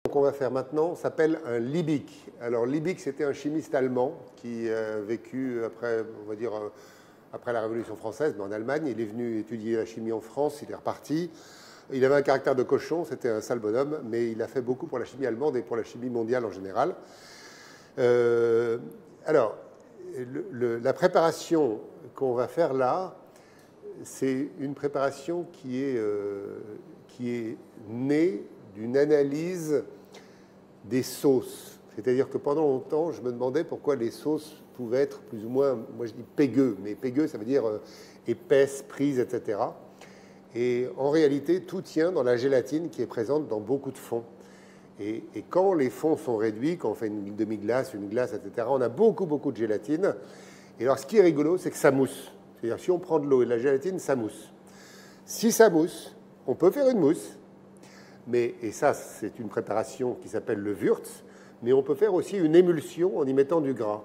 qu'on va faire maintenant s'appelle un Liebig. Alors Liebig, c'était un chimiste allemand qui a vécu après, on va dire, après la Révolution française, mais en Allemagne. Il est venu étudier la chimie en France, il est reparti. Il avait un caractère de cochon, c'était un sale bonhomme, mais il a fait beaucoup pour la chimie allemande et pour la chimie mondiale en général. Alors, la préparation qu'on va faire là, c'est une préparation qui est née d'une analyse des sauces. C'est-à-dire que pendant longtemps, je me demandais pourquoi les sauces pouvaient être plus ou moins, moi je dis pégueux, mais pégueux, ça veut dire épaisse, prise, etc. Et en réalité, tout tient dans la gélatine qui est présente dans beaucoup de fonds. Et quand les fonds sont réduits, quand on fait une demi-glace, une glace, etc., on a beaucoup de gélatine. Et alors, ce qui est rigolo, c'est que ça mousse. C'est-à-dire, si on prend de l'eau et de la gélatine, ça mousse. Si ça mousse, on peut faire une mousse. Et ça, c'est une préparation qui s'appelle le Würz. Mais on peut faire aussi une émulsion en y mettant du gras.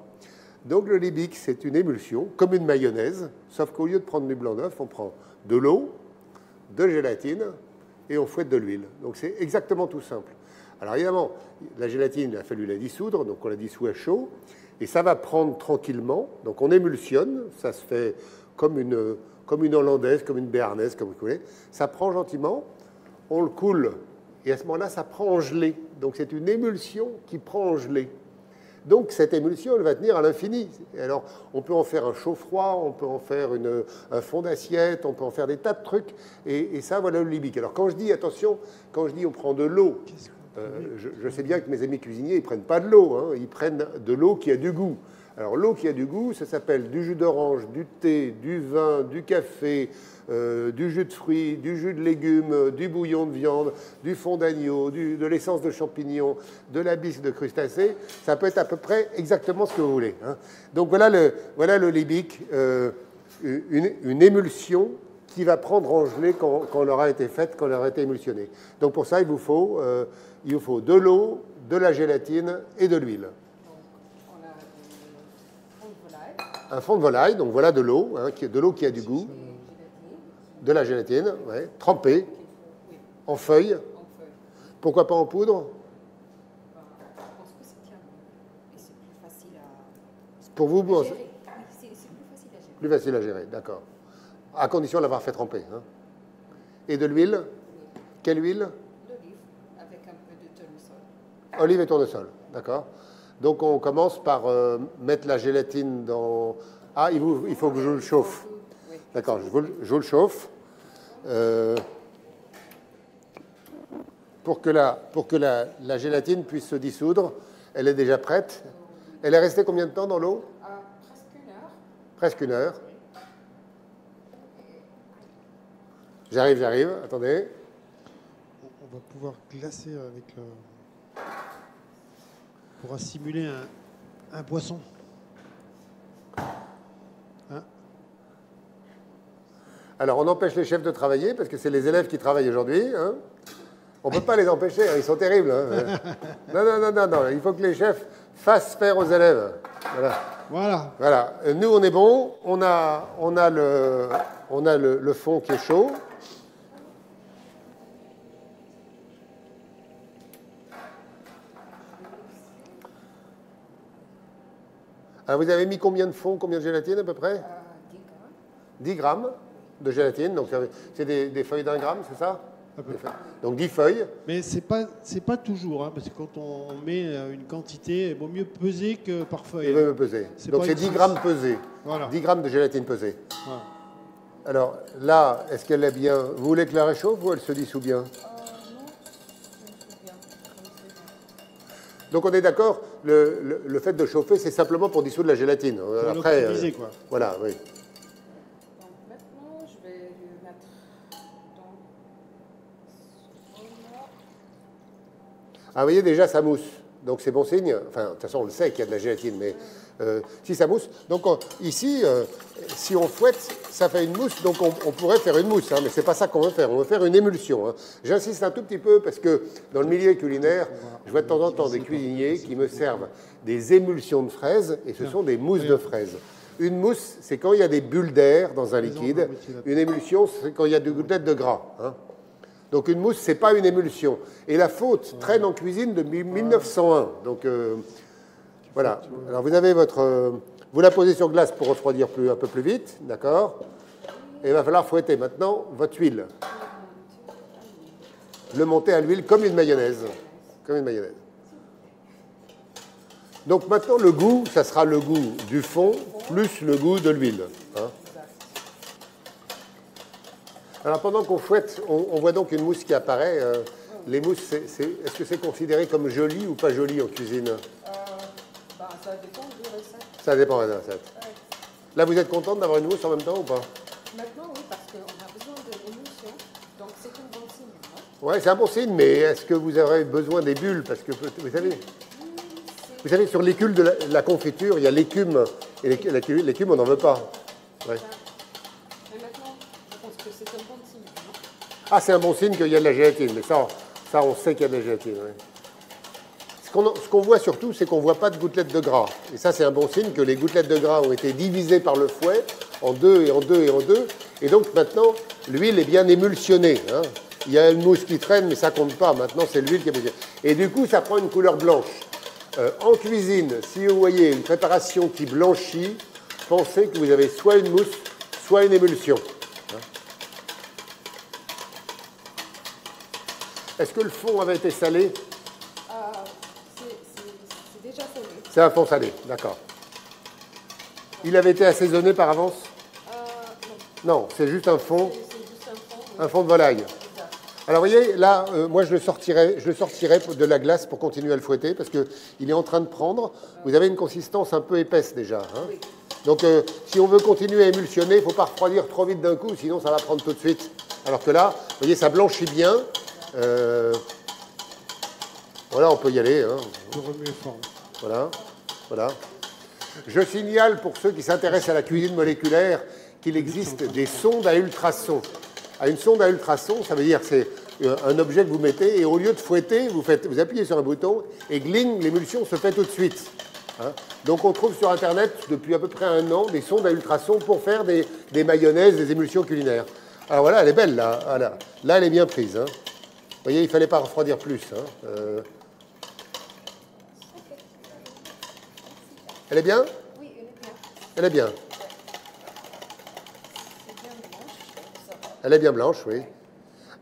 Donc, le Liebig, c'est une émulsion, comme une mayonnaise, sauf qu'au lieu de prendre du blanc d'œuf, on prend de l'eau, de gélatine et on fouette de l'huile. Donc, c'est exactement tout simple. Alors évidemment, la gélatine, il a fallu la dissoudre, donc on la dissout à chaud, et ça va prendre tranquillement. Donc on émulsionne, ça se fait comme une hollandaise, comme une béarnaise, comme vous voulez. Ça prend gentiment, on le coule, et à ce moment-là, ça prend en gelée. Donc c'est une émulsion qui prend en gelée. Donc cette émulsion, elle va tenir à l'infini. Alors on peut en faire un chaud-froid, on peut en faire un fond d'assiette, on peut en faire des tas de trucs, et ça, voilà le Liebig. Alors quand je dis, attention, quand je dis on prend de l'eau, je sais bien que mes amis cuisiniers, ils ne prennent pas de l'eau, hein, ils prennent de l'eau qui a du goût. Alors l'eau qui a du goût, ça s'appelle du jus d'orange, du thé, du vin, du café, du jus de fruits, du jus de légumes, du bouillon de viande, du fond d'agneau, de l'essence de champignon, de la bisque de crustacés. Ça peut être à peu près exactement ce que vous voulez, hein. Donc voilà le Liebig, une émulsion qui va prendre en gelée quand elle aura été faite, quand elle aura été émulsionnée. Donc pour ça, il vous faut de l'eau, de la gélatine et de l'huile. Un fond de volaille, donc voilà de l'eau, hein, de l'eau qui a du goût, de la gélatine, ouais, trempée, en feuilles. Pourquoi pas en poudre? Pour vous, plus facile à gérer, d'accord. À condition de l'avoir fait tremper. Hein. Et de l'huile? Quelle huile? D'olive, avec un peu de tournesol. Olive et tournesol, d'accord. Donc on commence par mettre la gélatine dans... Ah, il faut que je le chauffe. D'accord, je vous le chauffe. Pour que la gélatine puisse se dissoudre, elle est déjà prête. Elle est restée combien de temps dans l'eau? Presque une heure. Presque une heure. J'arrive, attendez. On va pouvoir glacer avec le... On pourra simuler un poisson. Hein? Alors, on empêche les chefs de travailler, parce que c'est les élèves qui travaillent aujourd'hui. Hein. On ne peut pas les empêcher, hein, ils sont terribles. Hein. Non, il faut que les chefs fassent faire aux élèves. Voilà. Nous, on est bon, on a le fond qui est chaud. Alors, vous avez mis combien de fond, combien de gélatine à peu près? 10 grammes de gélatine, donc c'est des feuilles d'1 gramme, c'est ça? Donc 10 feuilles. Mais c'est pas toujours, hein, parce que quand on met une quantité, il vaut mieux peser que par feuille. Il vaut mieux peser. Donc c'est 10 grammes pesés. Voilà. 10 grammes de gélatine pesée. Voilà. Alors là, est-ce qu'elle est bien? Vous voulez que la réchauffe ou elle se dissout bien? Non, elle se bien. Donc on est d'accord, le fait de chauffer, c'est simplement pour dissoudre la gélatine. Après, quoi. Voilà, oui. Donc maintenant, je vais lui mettre dans... Ah, vous voyez, déjà, ça mousse. Donc c'est bon signe. Enfin, de toute façon, on le sait qu'il y a de la gélatine, mais si ça mousse. Donc ici, si on fouette, ça fait une mousse. Donc on pourrait faire une mousse, hein, mais c'est pas ça qu'on veut faire. On veut faire une émulsion. Hein. J'insiste un tout petit peu parce que dans le milieu culinaire, je vois de temps en temps des cuisiniers qui me servent des émulsions de fraises, et ce sont des mousses de fraises. Une mousse, c'est quand il y a des bulles d'air dans un liquide. Une émulsion, c'est quand il y a des gouttelettes de gras. Hein. Donc une mousse, ce n'est pas une émulsion. Et la faute traîne en cuisine depuis 1901. Donc voilà. Alors vous avez votre... vous la posez sur glace pour refroidir un peu plus vite, d'accord? Et il va falloir fouetter maintenant votre huile. Le monter à l'huile comme une mayonnaise. Comme une mayonnaise. Donc maintenant, le goût, ça sera le goût du fond plus le goût de l'huile. Hein. Alors pendant qu'on fouette, on voit donc une mousse qui apparaît. Les mousses, est-ce que c'est considéré comme joli ou pas joli en cuisine? Ça dépend de la recette. Ça dépend de la recette. Ouais. Là, vous êtes contente d'avoir une mousse en même temps ou pas? Maintenant, oui, parce qu'on a besoin de l'émulsion. Donc c'est un bon signe. Hein? Oui, c'est un bon signe, mais est-ce que vous aurez besoin des bulles? Parce que, vous savez, sur l'écume de la confiture, il y a l'écume. Et l'écume, on n'en veut pas. Ouais. Mais maintenant, je pense que c'est un bon signe. Non? Ah, c'est un bon signe qu'il y a de la gélatine. Mais ça on sait qu'il y a de la gélatine. Ouais. Ce qu'on voit surtout, c'est qu'on ne voit pas de gouttelettes de gras. Et ça, c'est un bon signe que les gouttelettes de gras ont été divisées par le fouet en deux et en deux et en deux. Et donc maintenant, l'huile est bien émulsionnée. Hein. Il y a une mousse qui traîne, mais ça ne compte pas. Maintenant, c'est l'huile qui est émulsionnée. Et du coup, ça prend une couleur blanche. En cuisine, si vous voyez une préparation qui blanchit, pensez que vous avez soit une mousse, soit une émulsion. Hein. Est-ce que le fond avait été salé? C'est déjà salé. C'est un fond salé, d'accord. Il avait été assaisonné par avance? Non, c'est juste un fond, C'est juste un fond. un fond de volaille. Alors, vous voyez, là, moi, je le sortirai de la glace pour continuer à le fouetter parce qu'il est en train de prendre. Vous avez une consistance un peu épaisse déjà. Hein. Oui. Donc, si on veut continuer à émulsionner, il ne faut pas refroidir trop vite d'un coup, sinon ça va prendre tout de suite. Alors que là, vous voyez, ça blanchit bien. Voilà, on peut y aller. Hein. Je remue fort. Voilà, voilà. Je signale pour ceux qui s'intéressent à la cuisine moléculaire qu'il existe des sondes à ultrasons. À une sonde à ultrasons, ça veut dire que c'est un objet que vous mettez et au lieu de fouetter, vous appuyez sur un bouton et gling, l'émulsion se fait tout de suite. Hein. Donc on trouve sur Internet depuis à peu près 1 an des sondes à ultrasons pour faire des mayonnaises, des émulsions culinaires. Alors voilà, elle est belle là. Voilà. Là, elle est bien prise. Hein. Vous voyez, il ne fallait pas refroidir plus. Hein. Elle est bien? Oui, elle est bien. Elle est bien. C'est bien blanche. Ça va. Elle est bien blanche, oui.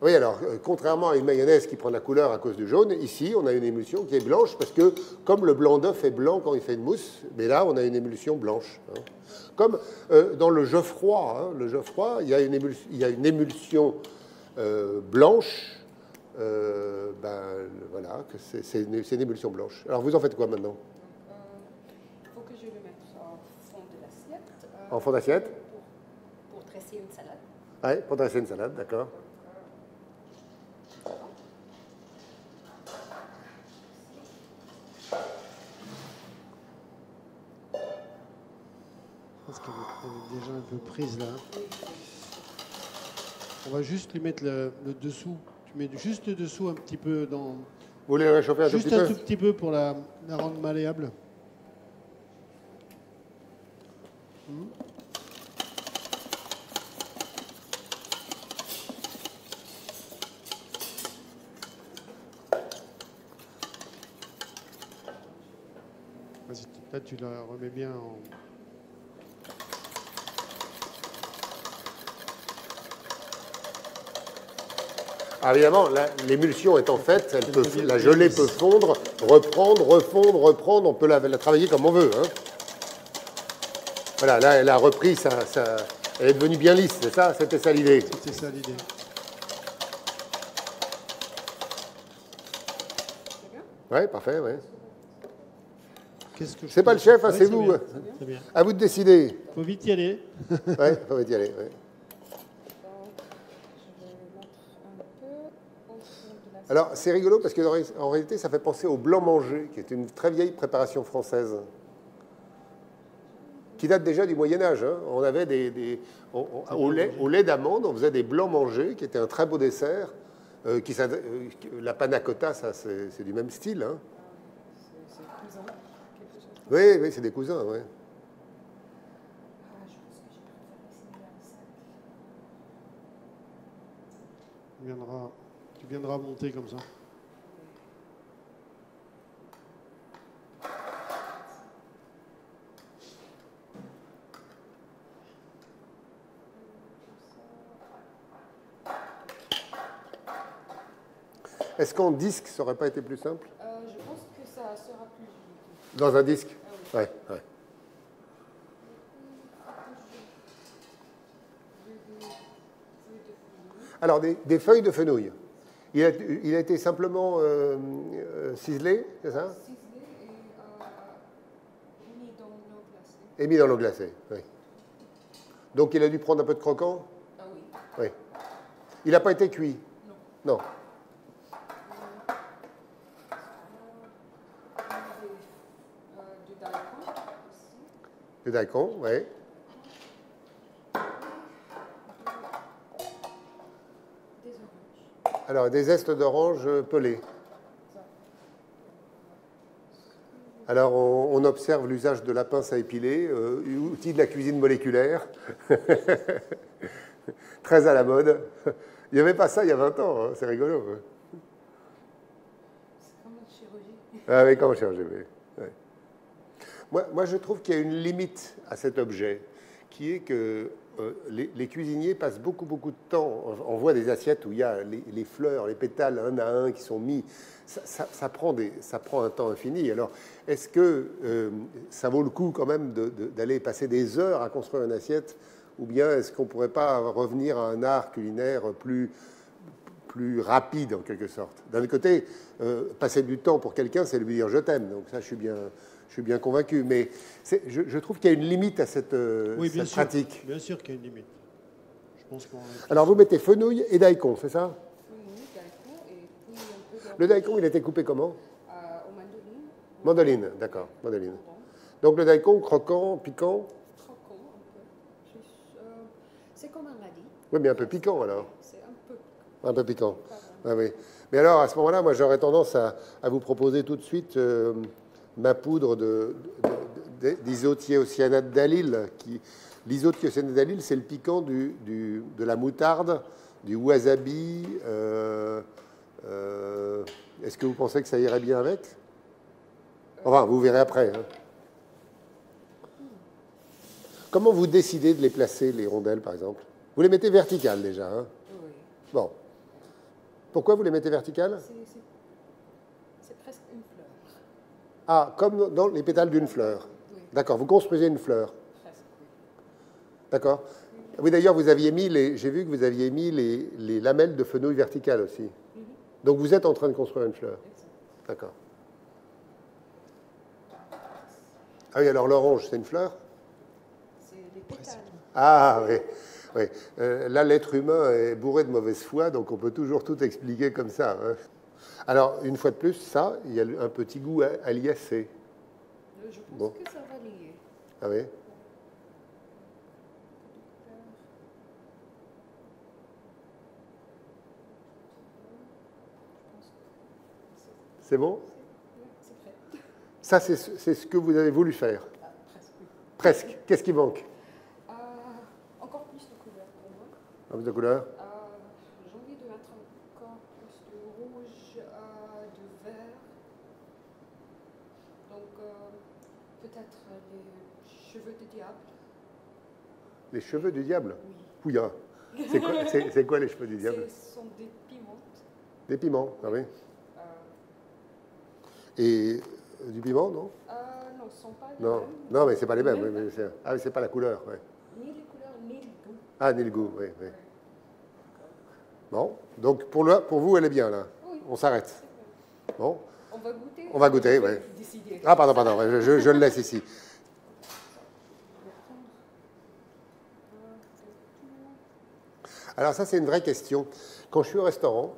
Oui, alors, contrairement à une mayonnaise qui prend la couleur à cause du jaune, ici, on a une émulsion qui est blanche parce que, comme le blanc d'œuf est blanc quand il fait une mousse, mais là, on a une émulsion blanche. Hein. Comme dans le Geoffroy, hein, le Geoffroy, il y a une émulsion blanche. Voilà, c'est une émulsion blanche. Alors, vous en faites quoi maintenant? Il faut que je le mette en fond de l'assiette. En fond d'assiette? Pour dresser une salade. Oui, pour dresser une salade, d'accord. Je pense qu'elle est déjà un peu prise là. On va juste lui mettre le dessous. Tu mets juste le dessous un petit peu dans. Vous voulez le réchauffer un tout Juste petit un peu? tout petit peu pour la rendre malléable. Vas-y, là tu la remets bien en. Ah, évidemment, l'émulsion étant faite, la gelée peut fondre, reprendre, refondre, reprendre. On peut la travailler comme on veut. Hein. Voilà, là, elle a repris, elle est devenue bien lisse, c'est ça? C'était ça l'idée. C'était ça l'idée. Oui, parfait, oui. Qu'est-ce que C'est pas le chef, hein, Ouais, c'est vous. bien, c'est bien. À vous de décider. Faut vite y aller. Oui, faut y aller. Ouais. Je vais mettre un peu au fond de l'assiette. Alors, c'est rigolo parce qu'en réalité, ça fait penser au blanc manger, qui est une très vieille préparation française, qui date déjà du Moyen-Âge. Hein. On avait au lait d'amande, on faisait des blancs mangés, qui étaient un très beau dessert. La panna cotta, ça, c'est du même style. Hein. C'est cousin, quelque chose comme ça. Oui, oui, c'est des cousins, oui. Ah, je pense que j'ai préféré essayer la recette. On viendra Tu viendras monter comme ça. Est-ce qu'en disque, ça n'aurait pas été plus simple? Je pense que ça sera plus vite. Dans un disque? Ah oui. Ouais. Alors, des feuilles de fenouil. Il a été simplement ciselé, c'est ça? Ciselé et mis dans l'eau glacée. Et mis dans l'eau glacée, oui. Donc, il a dû prendre un peu de croquant? Ah oui. Oui. Il n'a pas été cuit? Non. Non. Du daikon aussi. Le daikon, oui. Des oranges. Alors, des zestes d'orange pelés. Ça. Alors, on observe l'usage de la pince à épiler, outil de la cuisine moléculaire. Très à la mode. Il n'y avait pas ça il y a 20 ans, hein, c'est rigolo. Hein. C'est comme une chirurgie. Ah oui, comme chirurgie, oui. Ouais. Moi, je trouve qu'il y a une limite à cet objet, qui est que les cuisiniers passent beaucoup de temps. On voit des assiettes où il y a les fleurs, les pétales un à un qui sont mis. Ça prend un temps infini. Alors, est-ce que ça vaut le coup quand même d'aller passer des heures à construire une assiette, ou bien est-ce qu'on ne pourrait pas revenir à un art culinaire plus rapide en quelque sorte? D'un autre côté, passer du temps pour quelqu'un, c'est lui dire je t'aime. Donc ça, je suis bien convaincu. Mais je trouve qu'il y a une limite à cette pratique. Bien sûr qu'il y a une limite. Je pense Alors vous mettez fenouil et daikon, c'est ça? Fenouil, daikon et puis un peu d'orange. Le daikon, il a été coupé comment? Aux mandolines. Mandoline, d'accord, mandoline. Donc le daikon, croquant, piquant? Croquant un peu. C'est comme un radis. Oui, mais un peu piquant alors. C'est un peu. Un peu piquant. Pas Ah, oui. Mais alors, à ce moment-là, moi, j'aurais tendance à vous proposer tout de suite ma poudre d'isothiocyanate d'allyle. L'isothiocyanate d'allyle, c'est le piquant de la moutarde, du wasabi. Est-ce que vous pensez que ça irait bien avec? Enfin, vous verrez après. Hein. Comment vous décidez de les placer, les rondelles, par exemple? Vous les mettez verticales déjà. Hein? Oui. Bon. Pourquoi vous les mettez verticales? C'est presque une fleur. Ah, comme dans les pétales d'une fleur. Oui. D'accord, vous construisez une fleur. Presque, oui. D'accord. Oui, d'ailleurs, vous aviez mis j'ai vu que vous aviez mis les lamelles de fenouil verticales aussi. Donc vous êtes en train de construire une fleur. Exact. D'accord. Ah oui, alors l'orange, c'est une fleur? C'est les pétales. Ah oui. Oui. Là, l'être humain est bourré de mauvaise foi, donc on peut toujours tout expliquer comme ça. Hein. Alors, une fois de plus, ça, il y a un petit goût aliacé. Je pense que ça va lier. Ah oui. C'est bon? Oui, c'est prêt. Ça, c'est ce que vous avez voulu faire. Ah, presque. Oui. Presque. Qu'est-ce qui manque? Encore plus de couleurs pour moi. Plus de couleurs? J'ai envie de mettre encore plus de rouge, de vert. Donc, peut-être les cheveux du diable. Les cheveux du diable? Oui. Pouya. C'est quoi les cheveux du diable? Ce sont des piments. Des piments, ah oui. Et du piment, non? Non, ce ne sont pas les Non, mêmes. non, mais c'est pas les mêmes. Oui, mais c'est pas la couleur. Ouais. Ni les couleurs, ni le goût. Ah, ni le goût, oui. Bon, donc pour vous, elle est bien là. Oui. On s'arrête. Bon, On va goûter. on va goûter, oui. Décider. Ah, pardon, ouais, je le laisse ici. Alors ça, c'est une vraie question. Quand je suis au restaurant,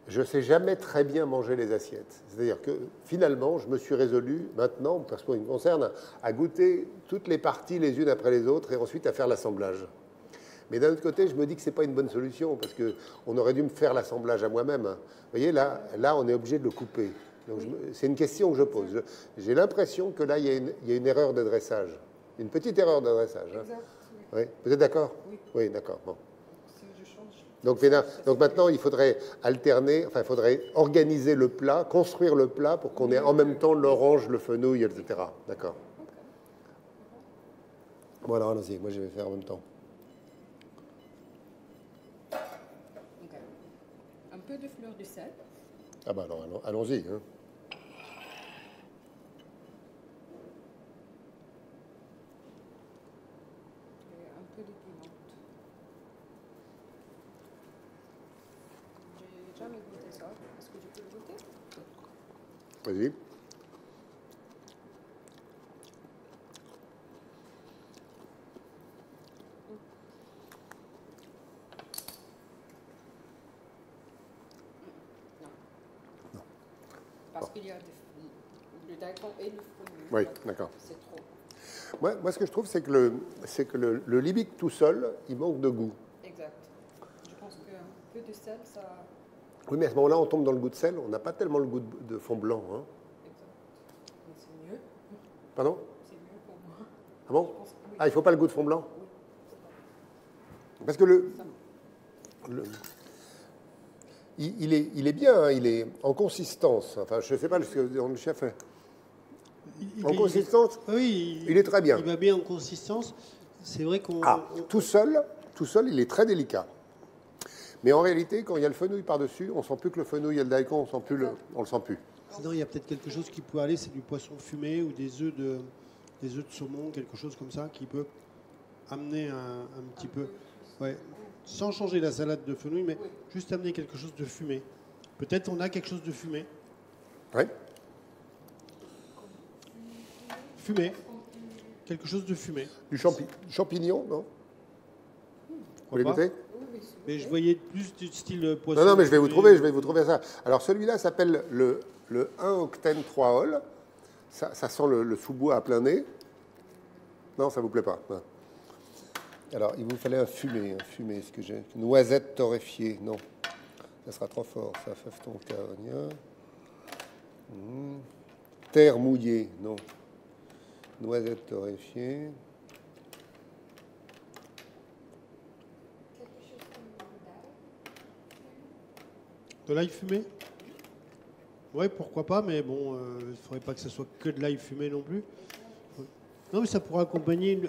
je ne sais jamais très bien manger les assiettes. C'est-à-dire que finalement, je me suis résolu maintenant, parce que ce qui me concerne, à goûter toutes les parties les unes après les autres et ensuite à faire l'assemblage. Mais d'un autre côté, je me dis que ce n'est pas une bonne solution parce qu'on aurait dû me faire l'assemblage à moi-même. Vous voyez, là, on est obligé de le couper. Donc, c'est une question que je pose. J'ai l'impression que là, il y a une erreur de dressage. Une petite erreur de dressage. Hein. Exact. Oui. Vous êtes d'accord? Oui. Oui, d'accord. Bon. Si je change. Donc maintenant, il faudrait alterner, enfin, il faudrait organiser le plat, construire le plat pour qu'on ait en même temps l'orange, le fenouil, etc. D'accord. Bon, alors allons-y, moi je vais faire en même temps. Ok. Un peu de fleur de sel. Ah bah alors, allons-y. Hein. Et un peu de piment. J'ai jamais goûté ça. Est-ce que je peux le goûter? Vas-y. Parce qu'il y a le daikon et le fenouil. Oui, d'accord. C'est trop. Moi, ce que je trouve, c'est que le libic tout seul, il manque de goût. Exact. Je pense qu'un peu de sel, ça... Oui, mais à ce moment-là, on tombe dans le goût de sel. On n'a pas tellement le goût de fond blanc. Hein. Exact. Mais c'est mieux. Pardon? C'est mieux pour moi. Ah bon? Je pense que oui. Ah, il ne faut pas le goût de fond blanc? Oui. Parce que il est bien, hein, il est en consistance. Enfin, je ne sais pas ce que le chef fait. En consistance, oui, il est très bien. Il va bien en consistance. C'est vrai qu'on... Tout seul, il est très délicat. Mais en réalité, quand il y a le fenouil par-dessus, on ne sent plus que le fenouil et le daikon, on le sent plus. Sinon, il y a peut-être quelque chose qui peut aller, c'est du poisson fumé ou des œufs de saumon, quelque chose comme ça, qui peut amener un petit peu... Ouais, sans changer la salade de fenouil, mais juste amener quelque chose de fumé. Peut-être on a quelque chose de fumé. Oui. Fumé. Quelque chose de fumé. Du champignon, non? Vous voulez pas goûter? Mais je voyais plus du style poisson. Non, mais je vais vous trouver ça. Alors celui-là s'appelle le 1 octane 3 hol. Ça sent le sous-bois à plein nez. Non, ça vous plaît pas. Non. Alors, il vous fallait un fumé, ce que j'ai. Noisette torréfiée, non. Ça sera trop fort, ça. Fèveton carognat. Terre mouillée, non. Noisette torréfiée. De l'ail fumé? Ouais, pourquoi pas, mais bon, il ne faudrait pas que ce soit que de l'ail fumé non plus. Non, mais ça pourrait accompagner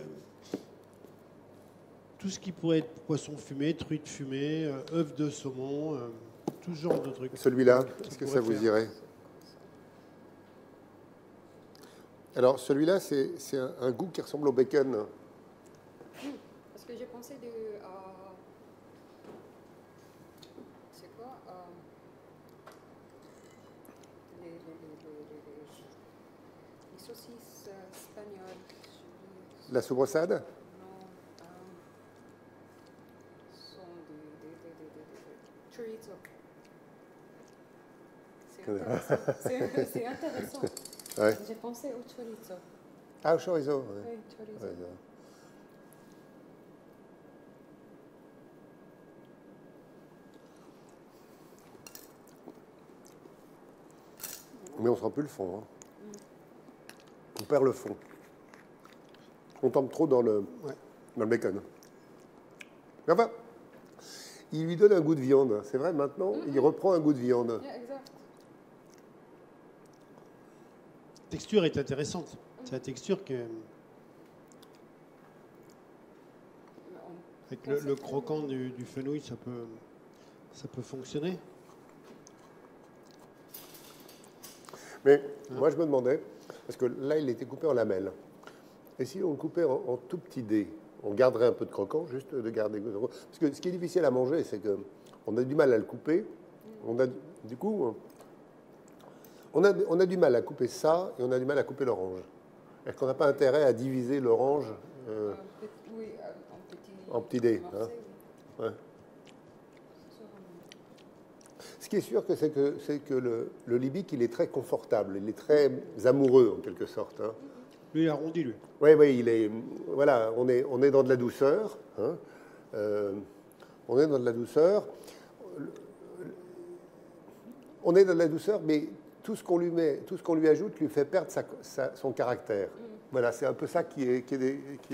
tout ce qui pourrait être poisson fumé, truite fumée, œufs de saumon, tout ce genre de trucs. Celui-là, est-ce que ça vous irait? Alors, celui-là, c'est un goût qui ressemble au bacon. Parce que j'ai pensé de... c'est quoi les saucisses espagnoles. La sobressade? Non. Sont des chorizo. C'est intéressant. Ouais. J'ai pensé au chorizo. Ah, au chorizo. Oui, Ouais. chorizo. Ouais, mais on ne sent plus le fond. Hein. On perd le fond. On tombe trop dans le bacon. Mais enfin, il lui donne un goût de viande. C'est vrai, maintenant, il reprend un goût de viande. Yeah, exact. La texture est intéressante. C'est la texture que... Avec le croquant du fenouil, ça peut fonctionner. Mais moi, je me demandais, parce que là, il était coupé en lamelles. Et si on le coupait en tout petits dés, on garderait un peu de croquant, juste de garder. Parce que ce qui est difficile à manger, c'est qu'on a du mal à le couper. Du coup, on a du mal à couper ça et on a du mal à couper l'orange. Est-ce qu'on n'a pas intérêt à diviser l'orange Oui, en petits dés, hein? Ouais. Ce qui est sûr, c'est que le libic, il est très confortable, il est très amoureux en quelque sorte. Hein. Lui, il arrondit, lui. Oui, il est. Voilà, on est dans de la douceur. Hein. On est dans de la douceur. On est dans de la douceur, mais tout ce qu'on lui ajoute lui fait perdre son caractère. Voilà, c'est un peu ça qui est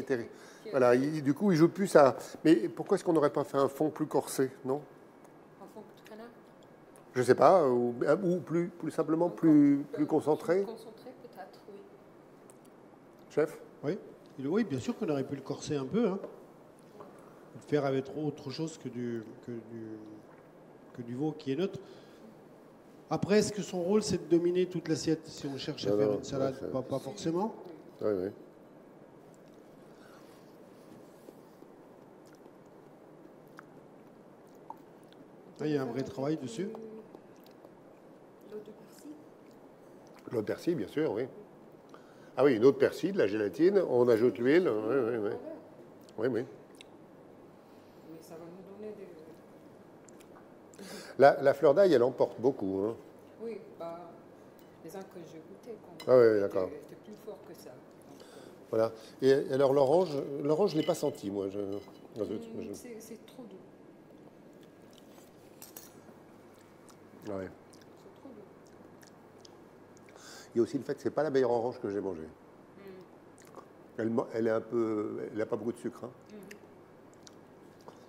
terrible. Voilà, du coup, il joue plus à. Mais pourquoi est-ce qu'on n'aurait pas fait un fond plus corsé, non? fond de canard. Je ne sais pas, ou plus simplement plus concentré. Plus concentré, peut-être, oui. Chef? Oui, oui, bien sûr qu'on aurait pu le corser un peu. Hein. Faire avec autre chose que du veau qui est neutre. Après, est-ce que son rôle, c'est de dominer toute l'assiette si on cherche à faire une salade? Pas forcément. Oui, oui. Là, il y a un vrai travail dessus. L'eau de persil. L'eau de persil, bien sûr, oui. Ah oui, une eau de persil, de la gélatine, on ajoute l'huile. Oui, oui, oui. Oui, oui. Mais ça va nous donner des... La fleur d'ail, elle emporte beaucoup. Hein. Oui, bah, les uns que j'ai goûtés, Ah oui, d'accord. c'était plus fort que ça. Donc, Voilà. Et alors l'orange, je ne l'ai pas senti, moi. c'est trop doux. Ouais. C'est trop doux. Il y a aussi le fait que ce n'est pas la meilleure orange que j'ai mangée. Elle n'a pas beaucoup de sucre. Hein.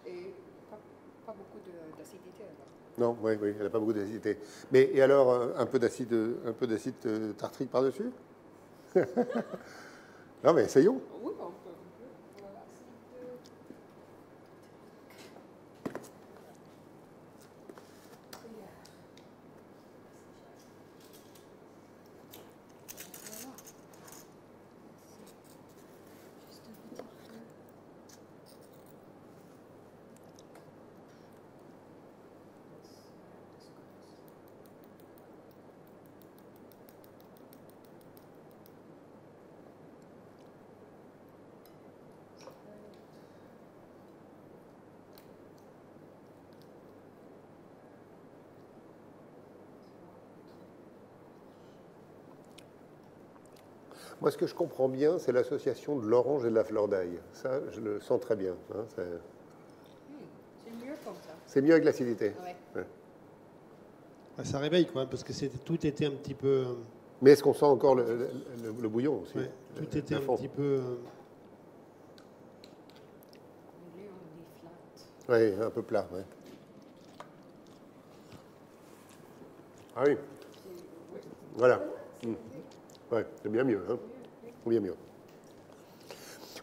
Et pas beaucoup d'acidité alors. Non, oui, oui, elle n'a pas beaucoup d'acidité. Mais et alors un peu d'acide tartrique par-dessus? Non, mais essayons. Oui, on peut. Voilà, Moi, ce que je comprends bien, c'est l'association de l'orange et de la fleur d'ail. Ça, je le sens très bien. Hein, c'est mieux comme ça. c'est mieux avec l'acidité. Ouais. Ouais. Ça réveille, quoi, parce que tout était un petit peu... Mais est-ce qu'on sent encore le bouillon aussi? Ouais, tout était un fond. petit peu... Le lait, on dit flat. Oui, un peu plat. Ouais. Ah oui. Voilà. Ouais, c'est bien mieux. Hein. Bien mieux.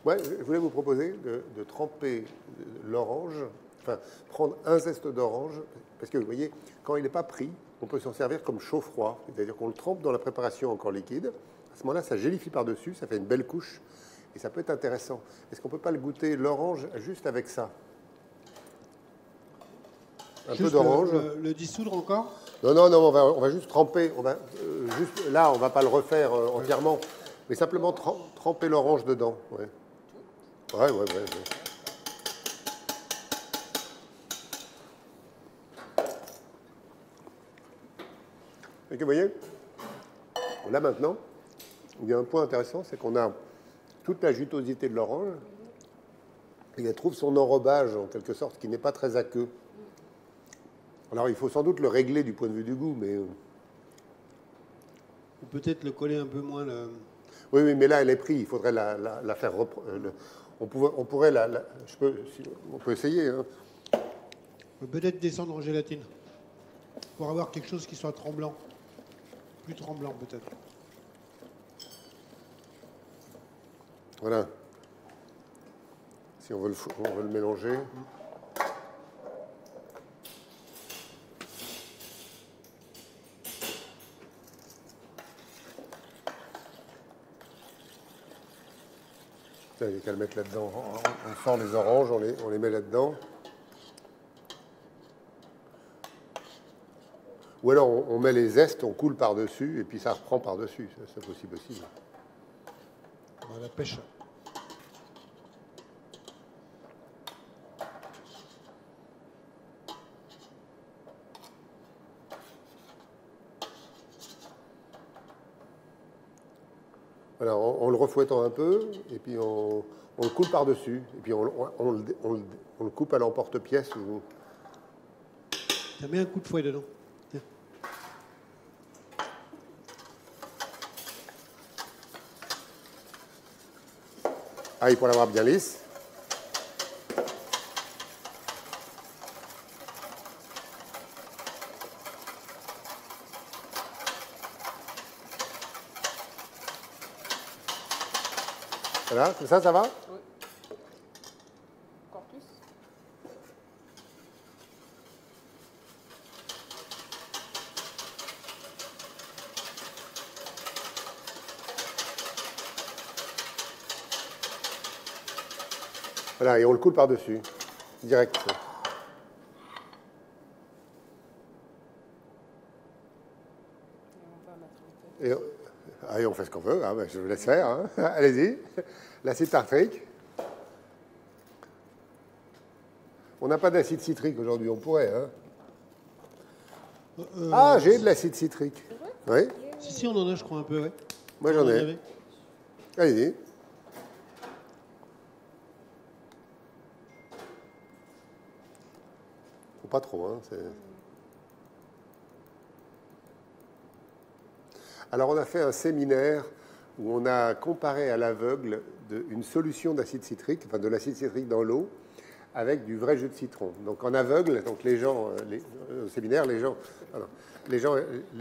Ouais, je voulais vous proposer de tremper l'orange, enfin, prendre un zeste d'orange, parce que vous voyez, quand il n'est pas pris, on peut s'en servir comme chaud-froid, c'est-à-dire qu'on le trempe dans la préparation encore liquide. À ce moment-là, ça gélifie par-dessus, ça fait une belle couche, et ça peut être intéressant. Est-ce qu'on ne peut pas le goûter, l'orange, juste avec ça? Un peu d'orange. Le dissoudre encore? Non, on va juste tremper. Là, on ne va pas le refaire entièrement, mais simplement tremper l'orange dedans. Ouais. Ouais. Et que vous voyez, là maintenant, il y a un point intéressant, c'est qu'on a toute la jutosité de l'orange, et elle trouve son enrobage en quelque sorte, qui n'est pas très aqueux. Alors il faut sans doute le régler du point de vue du goût, mais... Ou peut-être le coller un peu moins. Oui, mais là elle est prise, il faudrait la faire... On pourrait on peut essayer. Hein. On peut peut-être descendre en gélatine, pour avoir quelque chose qui soit tremblant. Plus tremblant peut-être. Voilà. Si on veut le mélanger. Il n'y a qu'à le mettre là-dedans. On sort les oranges, on les met là-dedans. Ou alors on met les zestes, on coule par-dessus, et puis ça reprend par-dessus. C'est aussi possible. La pêche. Alors, en le refouettant un peu, et puis on le coule par-dessus, et puis on le coupe à l'emporte-pièce. Tu mets un coup de fouet dedans. Tiens. Ah, il faut l'avoir bien lisse. Voilà, comme ça va? Oui. Encore plus. Voilà, et on le coule par-dessus, direct. Et allez, on fait ce qu'on veut, hein, je vous laisse faire. Hein. Allez-y. L'acide tartrique. On n'a pas d'acide citrique aujourd'hui, on pourrait. Hein. Ah, j'ai de l'acide citrique. Oui. Si, on en a, je crois, un peu, ouais. Moi, j'en ai. Allez-y. Faut pas trop, hein. Alors, on a fait un séminaire où on a comparé à l'aveugle une solution d'acide citrique, enfin de l'acide citrique dans l'eau, avec du vrai jus de citron. Donc en aveugle, donc les gens, au séminaire, les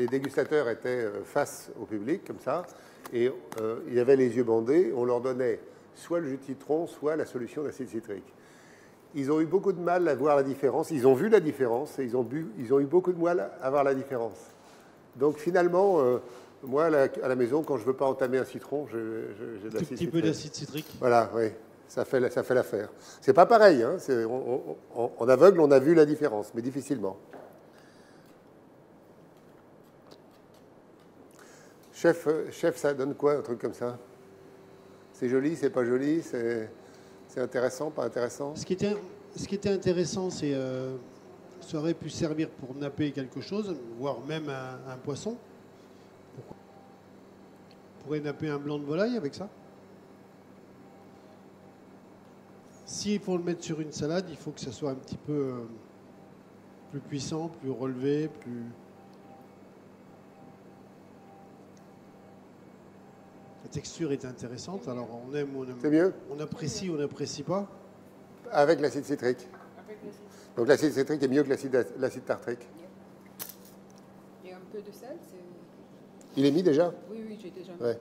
dégustateurs étaient face au public, comme ça, et il y avait les yeux bandés, on leur donnait soit le jus de citron, soit la solution d'acide citrique. Ils ont eu beaucoup de mal à voir la différence, ils ont vu la différence, et ils ont eu beaucoup de mal à voir la différence. Donc finalement, moi, à la maison, quand je ne veux pas entamer un citron, j'ai de l'acide citrique. Un petit peu d'acide citrique. Voilà, oui. Ça fait l'affaire. C'est pas pareil. Hein. En aveugle, on a vu la différence, mais difficilement. Chef, ça donne quoi, un truc comme ça? C'est joli, c'est pas joli, c'est intéressant, pas intéressant? Ce qui était intéressant, c'est ça aurait pu servir pour napper quelque chose, voire même un poisson. On pourrait napper un blanc de volaille avec ça. S'il faut le mettre sur une salade, il faut que ça soit un petit peu plus puissant, plus relevé, plus... La texture est intéressante, alors on aime ou on aime. C'est mieux? On apprécie ou on n'apprécie pas. Avec l'acide citrique. Donc l'acide citrique est mieux que l'acide tartrique. Il y a un peu de sel, c'est... Il est mis déjà? Oui, oui, j'ai déjà mis. Ouais.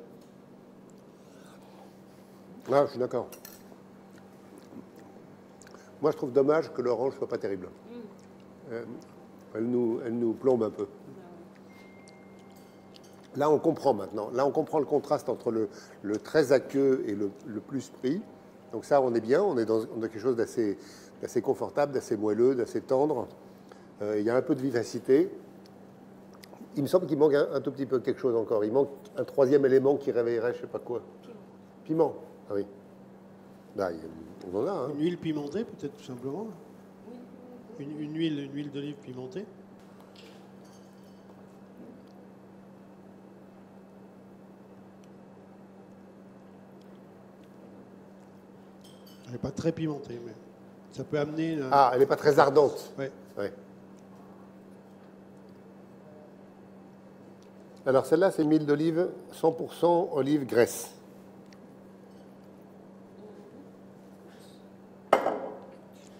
Ah, je suis d'accord. Moi, je trouve dommage que l'orange soit pas terrible. Elle nous plombe un peu. Là, on comprend maintenant. Là, on comprend le contraste entre le très aqueux et le plus pris. Donc ça, on est bien. On est dans quelque chose d'assez confortable, d'assez moelleux, d'assez tendre. Il y a un peu de vivacité. Il me semble qu'il manque un tout petit peu quelque chose encore. Il manque un troisième élément qui réveillerait je ne sais pas quoi. Piment. Ah oui. Là, on en a. Hein. Une huile pimentée, peut-être, tout simplement. Une huile d'olive pimentée. Elle n'est pas très pimentée, mais ça peut amener... Ah, elle n'est pas très ardente. Oui. Ouais. Alors celle-là, c'est une huile d'olive 100% olive graisse.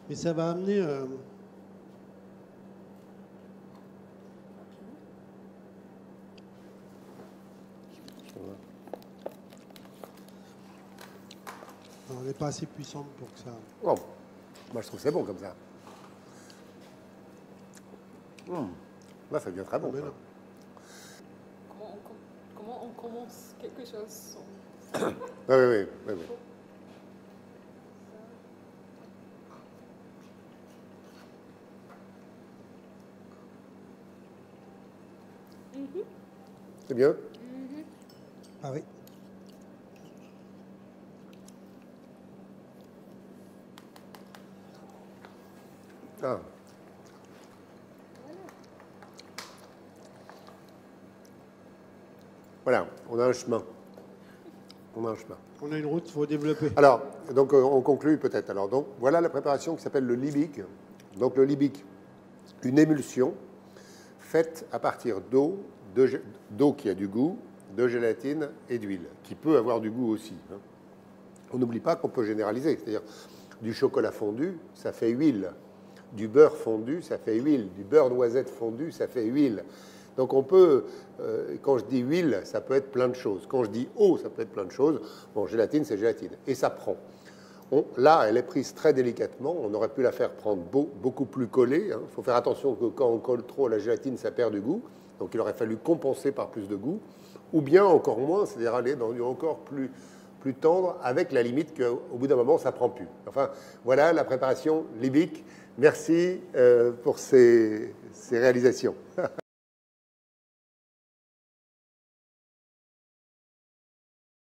Mais ça va amener... Elle n'est pas assez puissante pour que ça... Oh, moi, je trouve que c'est bon comme ça. Là, ça devient très bon. Comment on commence quelque chose sans... Oui. C'est bien? Ah oui. Ah. Voilà, on a un chemin. On a une route, il faut développer. Alors, donc on conclut peut-être. Alors, donc, voilà la préparation qui s'appelle le libic. Donc le libic, une émulsion faite à partir d'eau qui a du goût, de gélatine et d'huile, qui peut avoir du goût aussi. Hein. On n'oublie pas qu'on peut généraliser. C'est-à-dire, du chocolat fondu, ça fait huile. Du beurre fondu, ça fait huile. Du beurre noisette fondu, ça fait huile. Donc on peut, quand je dis huile, ça peut être plein de choses. Quand je dis eau, ça peut être plein de choses. Bon, gélatine, c'est gélatine. Et ça prend. Là, elle est prise très délicatement. On aurait pu la faire prendre beaucoup plus collée. Il faut faire attention que quand on colle trop la gélatine, ça perd du goût. Donc il aurait fallu compenser par plus de goût. Ou bien encore moins, c'est-à-dire aller dans du encore plus tendre, avec la limite qu'au bout d'un moment, ça ne prend plus. Enfin, voilà la préparation libique. Merci pour ces réalisations.